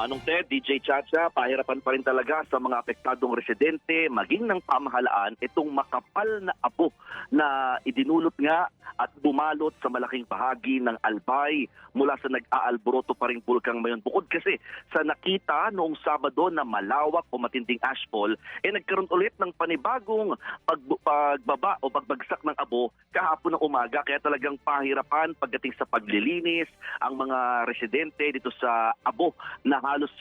Manong Ted, DJ Chacha, pahirapan pa rin talaga sa mga apektadong residente, maging ng pamahalaan, itong makapal na abo na idinulot nga at bumalot sa malaking bahagi ng Albay mula sa nag-aalboroto pa ring bulkang Mayon. Bukod kasi sa nakita noong Sabado na malawak o matinding ashfall, nagkaroon ulit ng panibagong pagbaba o pagbagsak ng abo kahapon ng umaga. Kaya talagang pahirapan pagdating sa paglilinis ang mga residente dito sa abo na halos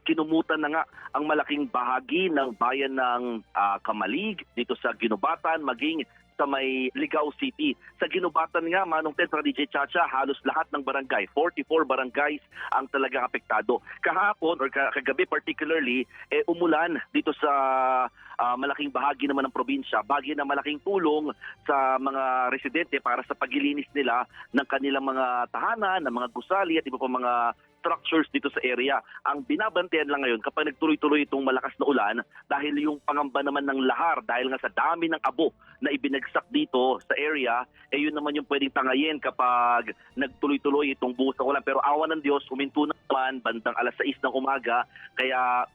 kinumutan na nga ang malaking bahagi ng bayan ng Kamalig dito sa Ginubatan, maging sa may Ligao City. Sa Ginubatan nga, Manong Ted, sa DJ Chacha, halos lahat ng barangay, 44 barangays ang talagang apektado. Kahapon or kagabi particularly, umulan dito sa malaking bahagi naman ng probinsya, bahagi na malaking tulong sa mga residente para sa paglilinis nila ng kanilang mga tahanan, ng mga gusali at iba pa mga structures dito sa area. Ang binabantayan lang ngayon kapag nagtuloy-tuloy itong malakas na ulan dahil yung pangamba naman ng lahar dahil nga sa dami ng abo na ibinagsak dito sa area, yun naman yung pwedeng tangayin kapag nagtuloy-tuloy itong buhos ng ulan. Pero awa ng Diyos, huminto naman bandang alas 6 ng umaga, kaya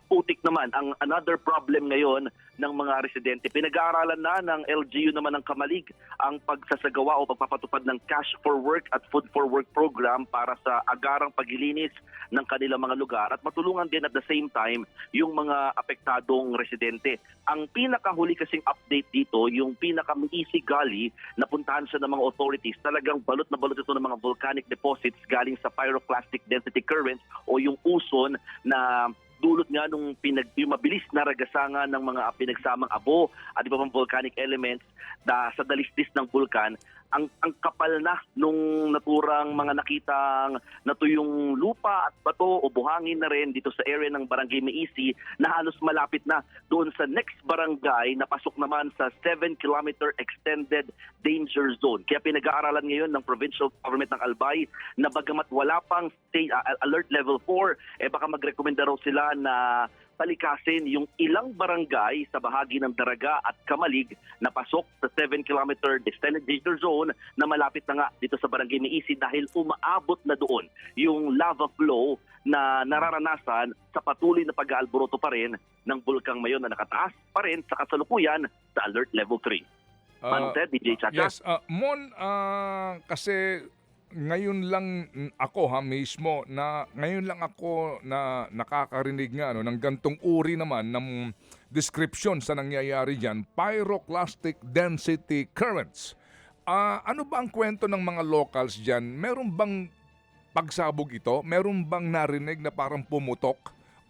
putik naman. Ang another problem ngayon ng mga residente, pinag-aaralan na ng LGU naman ng Kamalig ang pagsasagawa o pagpapatupad ng Cash for Work at Food for Work program para sa agarang paglilinis ng kanilang mga lugar at matulungan din at the same time yung mga apektadong residente. Ang pinakahuli kasing update dito, yung pinaka-easy gully na puntahan siya ng mga authorities, talagang balot na balot ito ng mga volcanic deposits galing sa pyroclastic density currents o yung uson na dulot nga nung yung mabilis na ragasangan ng mga pinagsamang abo at iba pang volcanic elements sa dalisdis ng bulkan. Ang kapal na nung naturang mga nakitang natuyong lupa at bato o buhangin na rin dito sa area ng Barangay Maisi na halos malapit na doon sa next barangay na pasok naman sa 7-kilometer extended danger zone. Kaya pinag-aaralan ngayon ng provincial government ng Albay na bagamat wala pang alert level 4, baka magrekomenda raw sila na palikasin yung ilang barangay sa bahagi ng Daraga at Kamalig na pasok sa 7-kilometer extended danger zone na malapit na nga dito sa Barangay Maisi dahil umaabot na doon yung lava flow na nararanasan sa patuloy na pag-aalboroto pa rin ng bulkang Mayon na nakataas pa rin sa kasalukuyan sa alert level 3. Manong Ted, DJ Chacha? Yes, Mon, kasi ngayon lang ako mismo na ngayon lang ako na nakakarinig nga ng gantong uri naman ng description sa nangyayari diyan, pyroclastic density currents. Ano ba ang kwento ng mga locals diyan? Meron bang pagsabog ito? Meron bang narinig na parang pumutok?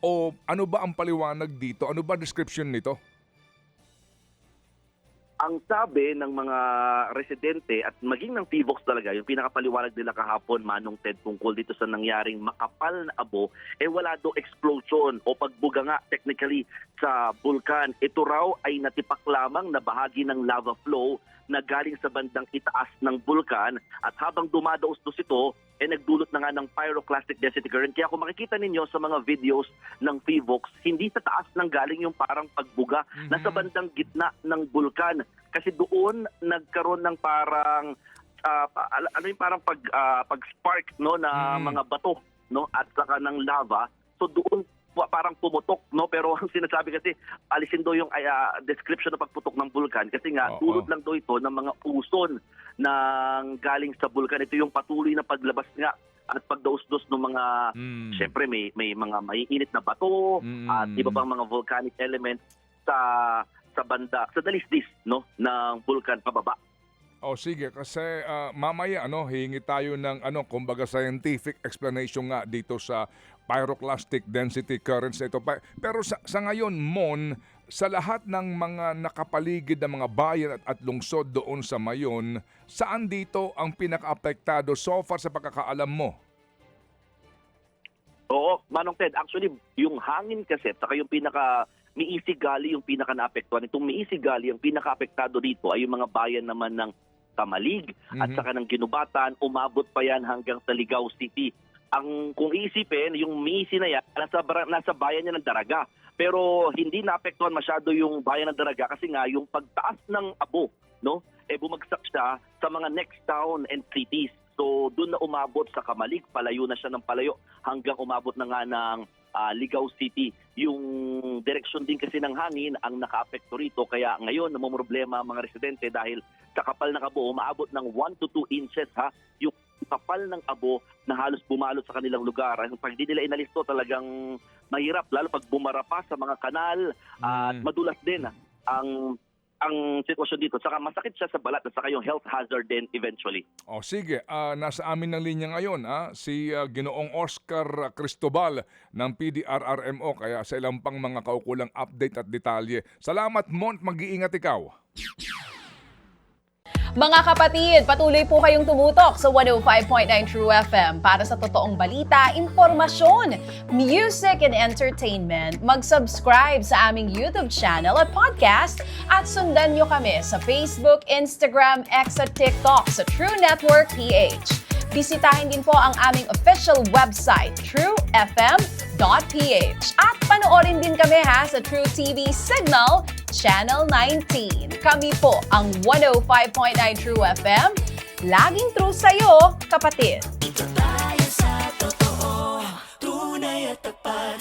O ano ba ang paliwanag dito? Ano ba description nito? Ang sabi ng mga residente at maging ng T-Vox talaga, yung pinakapaliwanag nila kahapon, Manong Ted, tungkol dito sa nangyaring makapal na abo, wala daw explosion o pagbuga nga technically sa bulkan. Ito raw ay natipak lamang na bahagi ng lava flow na galing sa bandang itaas ng bulkan at habang dumadaos-dos ito, nagdulot na nga ng pyroclastic density current. Kaya kung makikita ninyo sa mga videos ng PVOX, hindi sa taas nang galing yung parang pagbuga, nasa bandang gitna ng bulkan. Kasi doon nagkaroon ng parang parang pag-spark na mga bato at saka ng lava. So doon parang pumutok, pero ang sinasabi kasi alisin daw yung description ng pagputok ng bulkan kasi nga dulot lang daw ito ng mga uson ng galing sa bulkan. Ito yung patuloy na paglabas nga at pagdaos-dos ng mga syempre may mga maiinit na bato at iba pang mga volcanic elements sa banda, sa dalisdis ng bulkan pababa. Sige, kasi mamaya hihingi tayo ng kumbaga scientific explanation nga dito sa pyroclastic density currents ito. Pero sa ngayon, Mon, sa lahat ng mga nakapaligid na mga bayan at lungsod doon sa Mayon, saan dito ang pinaka-apektado so far sa pagkakaalam mo? Oo, Manong Ted, actually yung hangin kasi at saka yung Miisi Gali yung pinaka-naapektuhan. Itong Miisi Gali, ang pinaka-apektado dito ay yung mga bayan naman ng Kamalig at saka ng Ginubatan, umabot pa yan hanggang sa Ligao City. Kung iisipin, yung Miisi na yan, nasa bayan niya ng Daraga. Pero hindi naapektuhan masyado yung bayan ng Daraga kasi nga yung pagtaas ng abo, bumagsak siya sa mga next town and cities. So doon na umabot sa Kamalig, palayo na siya ng palayo hanggang umabot na nga ng Ligaw City. Yung direksyon din kasi ng hangin ang nakaapekto rito, kaya ngayon namumroblema ang mga residente dahil sa kapal ng abo umaabot ng 1 to 2 inches yung kapal ng abo na halos bumalot sa kanilang lugar. Pag di nila inalis to, talagang mahirap lalo pag bumara pa sa mga kanal at madulas din ang sitwasyon dito. Saka masakit siya sa balat at saka yung health hazard din eventually. O sige, nasa amin ng linya ngayon si Ginoong Oscar Cristobal ng PDRRMO, kaya sa ilang pang mga kaukulang update at detalye. Salamat, Mont, mag-iingat ikaw. Mga kapatid, patuloy po kayong tumutok sa 105.9 True FM para sa totoong balita, impormasyon, music and entertainment. Mag-subscribe sa aming YouTube channel at podcast at sundan nyo kami sa Facebook, Instagram, X at TikTok sa True Network PH. Bisitahin din po ang aming official website, truefm.ph. At panoorin din kami sa True TV Signal, Channel 19. Kami po ang 105.9 True FM. Laging true sa'yo, kapatid.